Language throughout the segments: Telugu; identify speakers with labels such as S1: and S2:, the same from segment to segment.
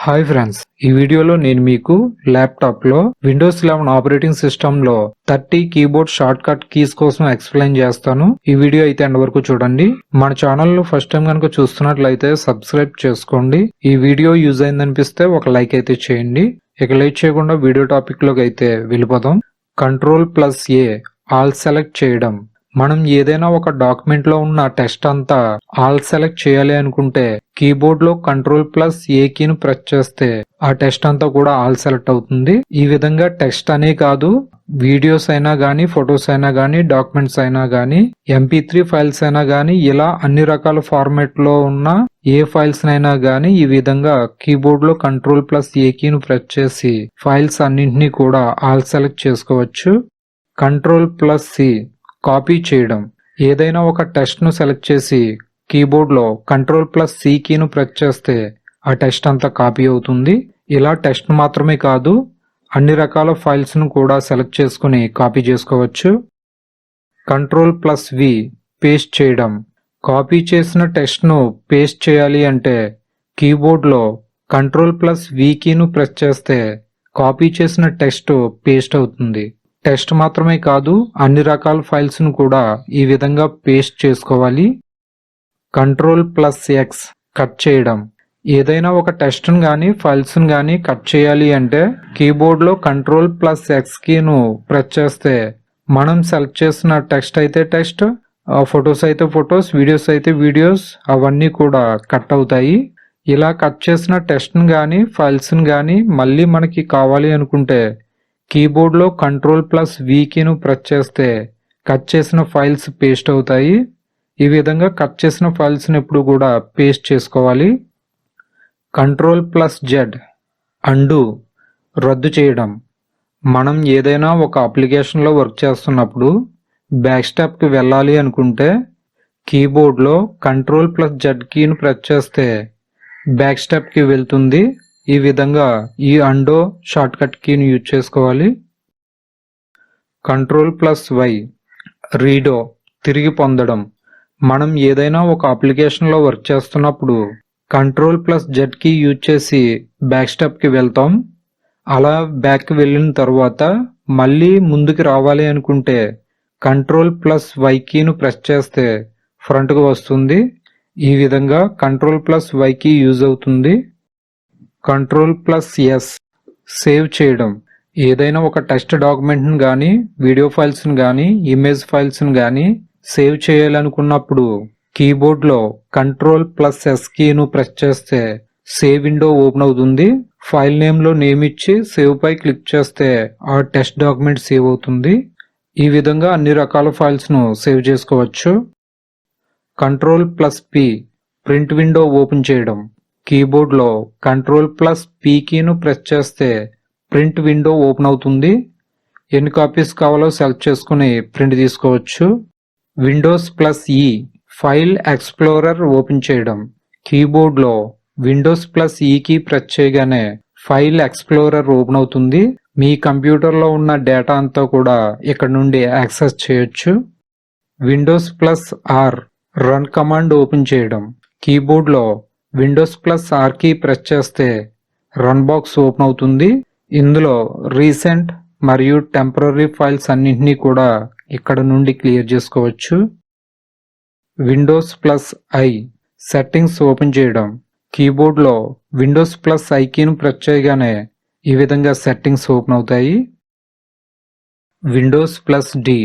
S1: హాయ్ ఫ్రెండ్స్, ఈ వీడియోలో నేను మీకు ల్యాప్టాప్లో విండోస్ 11 ఆపరేటింగ్ సిస్టంలో 30 కీబోర్డ్ షార్ట్ కట్ కీస్ కోసం ఎక్స్ప్లెయిన్ చేస్తాను. ఈ వీడియో అయితే ఎండ్ వరకు చూడండి. మన ఛానల్లో ఫస్ట్ టైం కనుక చూస్తున్నట్లయితే సబ్స్క్రైబ్ చేసుకోండి. ఈ వీడియో యూజ్ అయిందనిపిస్తే ఒక లైక్ అయితే చేయండి. ఇక లేట్ చేయకుండా వీడియో టాపిక్ లోకి అయితే వెళ్ళిపోదాం. Ctrl+A ఆల్ సెలెక్ట్ చేయడం. మనం ఏదైనా ఒక డాక్యుమెంట్ లో ఉన్న టెక్స్ట్ అంతా ఆల్ సెలెక్ట్ చేయాలి అనుకుంటే కీబోర్డ్ లో Ctrl+A కీని ప్రెస్ చేస్తే ఆ టెక్స్ట్ అంతా కూడా ఆల్ సెలెక్ట్ అవుతుంది. ఈ విధంగా టెక్స్ట్ అనే కాదు, వీడియోస్ అయినా గానీ, ఫొటోస్ అయినా గానీ, డాక్యుమెంట్స్ అయినా గానీ, MP3 ఫైల్స్ అయినా గానీ, ఇలా అన్ని రకాల ఫార్మాట్ లో ఉన్న ఏ ఫైల్స్ అయినా గానీ ఈ విధంగా కీబోర్డ్ లో Ctrl+A కీని ప్రెస్ చేసి ఫైల్స్ అన్నింటినీ కూడా ఆల్ సెలెక్ట్ చేసుకోవచ్చు. Ctrl+C కాపీ చేయడం. ఏదైనా ఒక టెక్స్ట్ ను సెలెక్ట్ చేసి కీబోర్డ్ లో Ctrl+C కీను ప్రెస్ చేస్తే ఆ టెక్స్ట్ అంతా కాపీ అవుతుంది. ఇలా టెక్స్ట్ మాత్రమే కాదు, అన్ని రకాల ఫైల్స్ ను కూడా సెలెక్ట్ చేసుకుని కాపీ చేసుకోవచ్చు. Ctrl+V పేస్ట్ చేయడం. కాపీ చేసిన టెక్స్ట్ ను పేస్ట్ చేయాలి అంటే కీబోర్డ్ లో Ctrl+V కీను ప్రెస్ చేస్తే కాపీ చేసిన టెక్స్ట్ పేస్ట్ అవుతుంది. టెక్స్ట్ మాత్రమే కాదు, అన్ని రకాల ఫైల్స్ ను కూడా ఈ విధంగా పేస్ట్ చేసుకోవాలి. Ctrl+X కట్ చేయడం. ఏదైనా ఒక టెక్స్ట్ ను గానీ, ఫైల్స్ ను గానీ కట్ చేయాలి అంటే కీబోర్డ్ లో Ctrl+X కీను ప్రెస్ చేస్తే మనం సెలెక్ట్ చేసిన టెక్స్ట్ అయితే టెక్స్ట్, ఫొటోస్ అయితే ఫొటోస్, వీడియోస్ అయితే వీడియోస్ అవన్నీ కూడా కట్ అవుతాయి. ఇలా కట్ చేసిన టెక్స్ట్ ను గానీ, ఫైల్స్ ను గానీ మళ్ళీ మనకి కావాలి అనుకుంటే కీబోర్డ్ లో Ctrl+V కీను ప్రెస్ చేస్తే కట్ చేసిన ఫైల్స్ పేస్ట్ అవుతాయి. ఈ విధంగా కట్ చేసిన ఫైల్స్ ని ఎప్పుడు కూడా పేస్ట్ చేసుకోవాలి. Ctrl+Z అండు రద్దు చేయడం. మనం ఏదైనా ఒక అప్లికేషన్ లో వర్క్ చేస్తున్నప్పుడు బ్యాక్ స్టెప్ కి వెళ్ళాలి అనుకుంటే కీబోర్డ్ లో Ctrl+Z కీను ప్రెస్ చేస్తే బ్యాక్ స్టెప్ కి వెళ్తుంది. ఈ విధంగా ఈ అండో షార్ట్ కట్ కీని యూజ్ చేసుకోవాలి. Ctrl+Y రీడో తిరిగి పొందడం. మనం ఏదైనా ఒక అప్లికేషన్ లో వర్క్ చేస్తున్నప్పుడు Ctrl+Z కీ యూజ్ చేసి బ్యాక్ స్టెప్ కి వెళ్తాం. అలా బ్యాక్ కి వెళ్ళిన తర్వాత మళ్ళీ ముందుకు రావాలి అనుకుంటే Ctrl+Y కీను ప్రెస్ చేస్తే ఫ్రంట్ కు వస్తుంది. ఈ విధంగా Ctrl+Y కీ యూజ్ అవుతుంది. Ctrl+S సేవ్ చేయడం. ఏదైనా ఒక టెక్స్ట్ డాక్యుమెంట్ ను గానీ, వీడియో ఫైల్స్ ను గానీ, ఇమేజ్ ఫైల్స్ ను గానీ సేవ్ చేయాలనుకున్నప్పుడు కీబోర్డ్ లో Ctrl+S కీను ప్రెస్ చేస్తే సేవ్ విండో ఓపెన్ అవుతుంది. ఫైల్ నేమ్ లో నేమ్ ఇచ్చి సేవ్ పై క్లిక్ చేస్తే ఆ టెక్స్ట్ డాక్యుమెంట్ సేవ్ అవుతుంది. ఈ విధంగా అన్ని రకాల ఫైల్స్ ను సేవ్ చేసుకోవచ్చు. Ctrl+P ప్రింట్ విండో ఓపెన్ చేయడం. కీబోర్డ్ లో Ctrl+P కీను ప్రెస్ చేస్తే ప్రింట్ విండో ఓపెన్ అవుతుంది. ఎన్ని కాపీస్ కావాలో సెలెక్ట్ చేసుకుని ప్రింట్ తీసుకోవచ్చు. Windows+E ఫైల్ ఎక్స్ప్లోరర్ ఓపెన్ చేయడం. కీబోర్డ్ లో Windows+E కీ ప్రెస్ చేయగానే ఫైల్ ఎక్స్ప్లోరర్ ఓపెన్ అవుతుంది. మీ కంప్యూటర్ లో ఉన్న డేటా అంతా కూడా ఇక్కడ నుండి యాక్సెస్ చేయొచ్చు. Windows+R రన్ కమాండ్ ఓపెన్ చేయడం. కీబోర్డ్ లో Windows+R కీ ప్రెస్ చేస్తే రన్ బాక్స్ ఓపెన్ అవుతుంది. ఇందులో రీసెంట్ మరియు టెంపరరీ ఫైల్స్ అన్నింటినీ కూడా ఇక్కడ నుండి క్లియర్ చేసుకోవచ్చు. Windows+I సెట్టింగ్స్ ఓపెన్ చేయడం. కీబోర్డ్ లో Windows+I కీను ప్రెస్ చేయగానే ఈ విధంగా సెట్టింగ్స్ ఓపెన్ అవుతాయి. Windows+D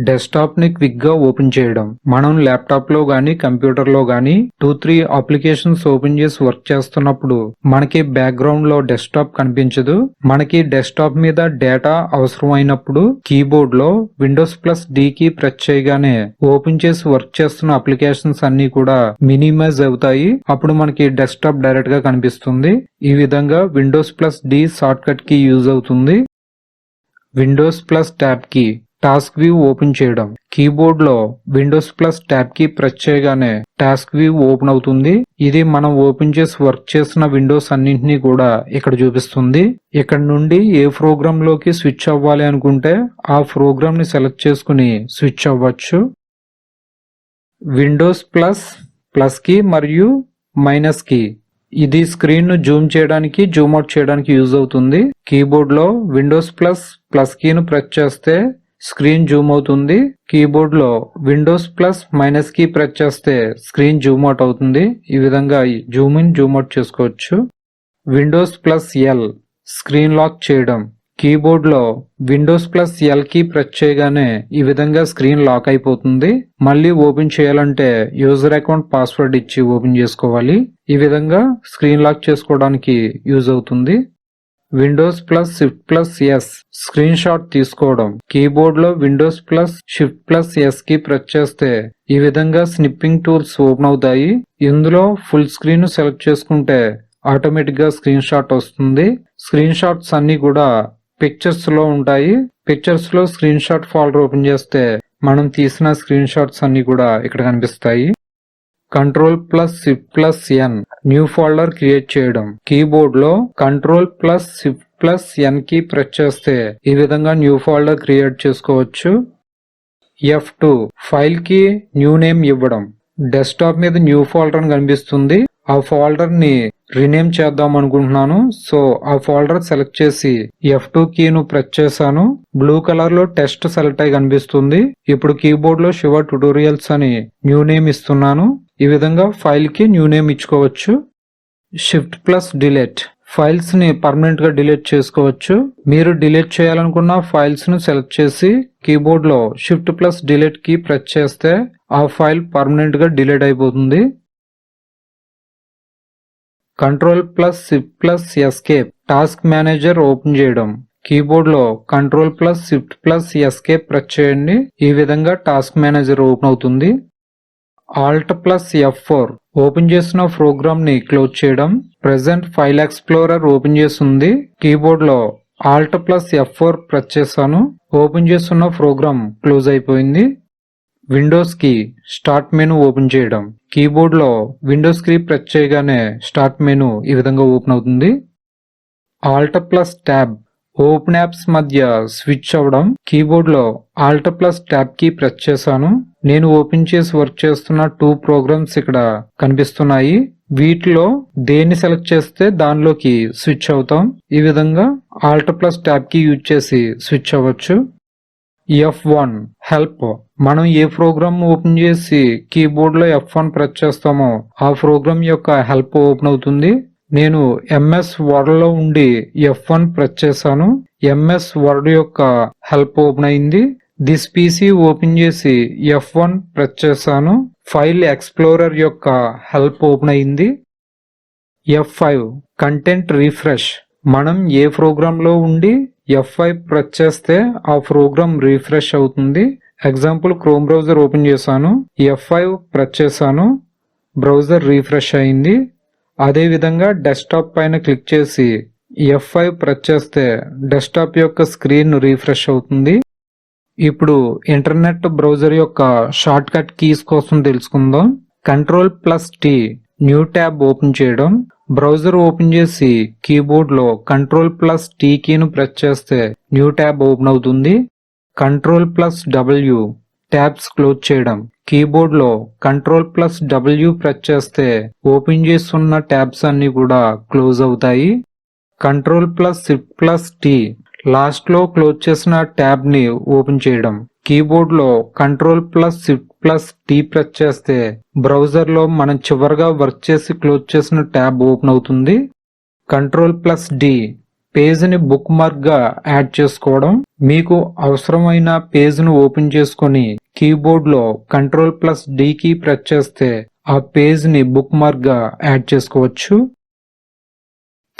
S1: డెస్క్టాప్ ని క్విక్ గా ఓపెన్ చేయడం. మనం ల్యాప్టాప్ లో గానీ, కంప్యూటర్ లో గానీ 2-3 అప్లికేషన్స్ ఓపెన్ చేసి వర్క్ చేస్తున్నప్పుడు మనకి బ్యాక్గ్రౌండ్ లో డెస్క్టాప్ కనిపించదు. మనకి డెస్క్టాప్ మీద డేటా అవసరం అయినప్పుడు కీబోర్డ్ లో Windows+D కీ ప్రెస్ చేయగానే ఓపెన్ చేసి వర్క్ చేస్తున్న అప్లికేషన్స్ అన్ని కూడా మినిమైజ్ అవుతాయి. అప్పుడు మనకి డెస్క్టాప్ డైరెక్ట్ గా కనిపిస్తుంది. ఈ విధంగా Windows+D short cut key use అవుతుంది. Windows+Tab key task view open చేయడం. కీబోర్డ్ లో Windows+Tab కీ ప్రెస్ చేయగానే టాస్క్ వ్యూ ఓపెన్ అవుతుంది. ఇది మనం ఓపెన్ చేసి వర్క్ చేసిన విండోస్ అన్నింటినీ కూడా ఇక్కడ చూపిస్తుంది. ఇక్కడ నుండి ఏ ప్రోగ్రామ్ లోకి స్విచ్ అవ్వాలి అనుకుంటే ఆ ప్రోగ్రామ్ ని సెలెక్ట్ చేసుకుని స్విచ్ అవ్వచ్చు. Windows+, ప్లస్ కీ మరియు మైనస్ కీ ఇది స్క్రీన్ ను జూమ్ చేయడానికి జూమ్ అవుట్ చేయడానికి యూజ్ అవుతుంది. కీబోర్డ్ లో విండోస్ ప్లస్ కీను ప్రెస్ చేస్తే స్క్రీన్ జూమ్ అవుతుంది. కీబోర్డ్ లో విండోస్ మైనస్ కీ ప్రెస్ చేస్తే స్క్రీన్ జూమ్ అవుట్ అవుతుంది. ఈ విధంగా జూమ్ ఇన్ జూమ్ అవుట్ చేసుకోవచ్చు. విండోస్ ఎల్ స్క్రీన్ లాక్ చేయడం. కీబోర్డ్ లో విండోస్ ఎల్ కీ ప్రెస్ చేయగానే ఈ విధంగా స్క్రీన్ లాక్ అయిపోతుంది. మళ్ళీ ఓపెన్ చేయాలంటే యూజర్ అకౌంట్ పాస్వర్డ్ ఇచ్చి ఓపెన్ చేసుకోవాలి. ఈ విధంగా స్క్రీన్ లాక్ చేసుకోవడానికి యూజ్ అవుతుంది. Windows shift yes screen shot తీసుకోవడం. కీబోర్డ్ లో విండోస్ షిఫ్ట్ ఎస్ కి ప్రెస్ చేస్తే ఈ విధంగా స్నిప్పింగ్ టూల్స్ ఓపెన్ అవుతాయి. ఇందులో ఫుల్ స్క్రీన్ సెలెక్ట్ చేసుకుంటే ఆటోమేటిక్ గా స్క్రీన్ షాట్ వస్తుంది. స్క్రీన్ షాట్స్ అన్ని కూడా పిక్చర్స్ లో ఉంటాయి. పిక్చర్స్ లో స్క్రీన్ షాట్ ఫోల్డర్ ఓపెన్ చేస్తే మనం తీసిన స్క్రీన్ షాట్స్ అన్ని కూడా ఇక్కడ కనిపిస్తాయి. Control shift N new folder create చేయడం. కీబోర్డ్ లో కంట్రోల్ షిఫ్ట్ ఎన్ కి ప్రెస్ చేస్తే ఈ విధంగా న్యూ ఫోల్డర్ క్రియేట్ చేసుకోవచ్చు. F2 ఫైల్ కి న్యూ నేమ్ ఇవ్వడం. డెస్క్టాప్ మీద న్యూ ఫోల్డర్ అని కనిపిస్తుంది. ఆ ఫోల్డర్ ని రీనేమ్ చేద్దాం అనుకుంటున్నాను. సో ఆ ఫోల్డర్ సెలెక్ట్ చేసి F2 కీను ప్రెస్ చేశాను. బ్లూ కలర్ లో టెస్ట్ సెలెక్ట్ అయి కనిపిస్తుంది. ఇప్పుడు కీబోర్డ్ లో శివ ట్యుటోరియల్స్ అని న్యూ నేమ్ ఇస్తున్నాను. ఈ విధంగా ఫైల్ కి న్యూ నేమ్ ఇచ్చుకోవచ్చు. షిఫ్ట్ డిలీట్ ఫైల్స్ ని పర్మనెంట్ గా డిలీట్ చేసుకోవచ్చు. మీరు డిలీట్ చేయాలనుకున్న ఫైల్స్ ను సెలెక్ట్ చేసి కీబోర్డ్ లో షిఫ్ట్ డిలీట్ కీ ప్రెస్ చేస్తే ఆ ఫైల్ పర్మనెంట్ గా డిలీట్ అయిపోతుంది. Control shift escape task manager open చేయడం. కీబోర్డ్ లో కంట్రోల్ షిఫ్ట్ ఎస్కేప్ ప్రెస్ చేయండి. ఈ విధంగా టాస్క్ మేనేజర్ ఓపెన్ అవుతుంది. ఆల్ట్ F4 ఓపెన్ చేసిన ప్రోగ్రామ్ ని క్లోజ్ చేయడం. ప్రెసెంట్ ఫైల్ ఎక్స్ప్లోరర్ ఓపెన్ చేస్తుంది. కీబోర్డ్ లో ఆల్ట్ F4 ప్రెస్ చేశాను. ఓపెన్ చేస్తున్న ప్రోగ్రామ్ క్లోజ్ అయిపోయింది. విండోస్ కి స్టార్ట్ మెనూ ఓపెన్ చేయడం. కీబోర్డ్ లో విండోస్ కీ ప్రెస్ చేయగానే స్టార్ట్ మెనూ ఈ విధంగా ఓపెన్ అవుతుంది. ఆల్ట్ ట్యాబ్ ఓపెన్ యాప్స్ మధ్య స్విచ్ అవ్వడం. కీబోర్డ్ లో ఆల్ట్ ట్యాబ్ కీ ప్రెస్ చేశాను. నేను ఓపెన్ చేసి వర్క్ చేస్తున్న 2 ప్రోగ్రామ్స్ ఇక్కడ కనిపిస్తున్నాయి. వీటిలో దేన్ని సెలెక్ట్ చేస్తే దానిలోకి స్విచ్ అవుతాం. ఈ విధంగా ఆల్ట్ ట్యాబ్ కీ యూజ్ చేసి స్విచ్ అవ్వచ్చు. F1 హెల్ప్ మనం ఏ ప్రోగ్రామ్ ఓపెన్ చేసి కీబోర్డ్ లో F1 ప్రెస్ చేస్తామో ఆ ప్రోగ్రామ్ యొక్క హెల్ప్ ఓపెన్ అవుతుంది. నేను MS వర్డ్ లో ఉండి F1 ప్రెస్ చేశాను. MS వర్డ్ యొక్క హెల్ప్ ఓపెన్ అయింది. దిస్ పీసీ ఓపెన్ చేసి F1 ప్రెస్ చేశాను. ఫైల్ ఎక్స్ప్లోరర్ యొక్క హెల్ప్ ఓపెన్ అయింది. F5 కంటెంట్ రీఫ్రెష్ మనం ఏ ప్రోగ్రామ్ లో ఉండి F5 ప్రెస్ చేస్తే ఆ ప్రోగ్రామ్ రీఫ్రెష్ అవుతుంది. ఎగ్జాంపుల్ క్రోమ్ బ్రౌజర్ ఓపెన్ చేశాను. F5 ప్రెస్ చేశాను. బ్రౌజర్ రీఫ్రెష్ అయింది. అదే విధంగా డెస్క్టాప్ పైన క్లిక్ చేసి F5 ప్రెస్ చేస్తే డెస్క్టాప్ యొక్క స్క్రీన్ రీఫ్రెష్ అవుతుంది. ఇప్పుడు ఇంటర్నెట్ బ్రౌజర్ యొక్క షార్ట్ కట్ కీస్ కోసం తెలుసుకుందాం. Control T new tab open చేయడం. బ్రౌజర్ ఓపెన్ చేసి కీబోర్డ్ లో కంట్రోల్ T కీను ప్రెస్ చేస్తే న్యూ ట్యాబ్ ఓపెన్ అవుతుంది. కంట్రోల్ W ట్యాబ్స్ క్లోజ్ చేయడం. కీబోర్డ్ లో కంట్రోల్ W ప్రెస్ చేస్తే ఓపెన్ చేస్తున్న ట్యాబ్స్ అన్ని కూడా క్లోజ్ అవుతాయి. కంట్రోల్ షిఫ్ట్ T లాస్ట్ లో క్లోజ్ చేసిన ట్యాబ్ ని ఓపెన్ చేయడం. కీబోర్డ్ లో కంట్రోల్ షిఫ్ట్ T ప్రెస్ చేస్తే బ్రౌజర్ లో మనం చివరిగా వర్క్ చేసి క్లోజ్ చేసిన ట్యాబ్ ఓపెన్ అవుతుంది. కంట్రోల్ D పేజ్ ని బుక్ మార్క్ గా యాడ్ చేసుకోవడం. మీకు అవసరమైన పేజ్ ను ఓపెన్ చేసుకొని కీబోర్డ్ లో కంట్రోల్ D కీ ప్రెస్ చేస్తే ఆ పేజ్ ని బుక్ మార్క్ గా యాడ్ చేసుకోవచ్చు.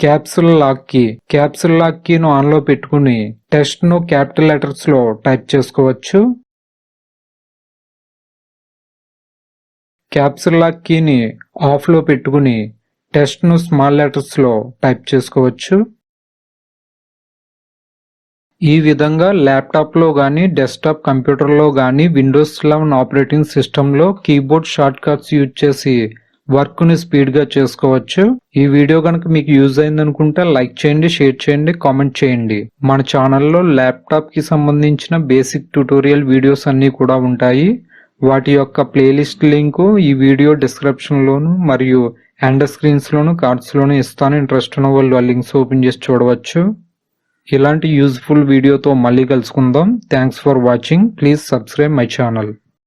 S1: క్యాప్సుల్ లాక్ కీను ఆన్ లో పెట్టుకుని టెక్స్ట్ ను క్యాపిటల్ లెటర్స్ లో టైప్ చేసుకోవచ్చు. క్యాప్సుల్ లాక్ కీని ఆఫ్ లో పెట్టుకుని టెక్స్ట్ ను స్మాల్ లెటర్స్ లో టైప్ చేసుకోవచ్చు. ఈ విధంగా ల్యాప్టాప్ లో గానీ డెస్క్టాప్ కంప్యూటర్ లో గానీ విండోస్ 11 ఆపరేటింగ్ సిస్టమ్ లో కీబోర్డ్ షార్ట్ కట్స్ యూజ్ చేసి వర్క్ ని స్పీడ్ గా చేసుకోవచ్చు. ఈ వీడియో కనుక మీకు యూజ్ అయింది అనుకుంటే లైక్ చేయండి, షేర్ చేయండి, కామెంట్ చేయండి. మన ఛానల్లో ల్యాప్టాప్ కి సంబంధించిన బేసిక్ ట్యుటోరియల్ వీడియోస్ అన్ని కూడా ఉంటాయి. వాటి యొక్క ప్లేలిస్ట్ లింకు ఈ వీడియో డిస్క్రిప్షన్ లోను మరియు అండ్ స్క్రీన్స్ లోను కార్డ్స్ లోను ఇస్తాను. ఇంట్రెస్ట్ ఉన్న వాళ్ళు ఆ లింక్స్ ఓపెన్ చేసి చూడవచ్చు. ఇలాంటి యూజ్ఫుల్ వీడియోతో మళ్ళీ కలుసుకుందాం. Thanks for watching. Please subscribe my channel.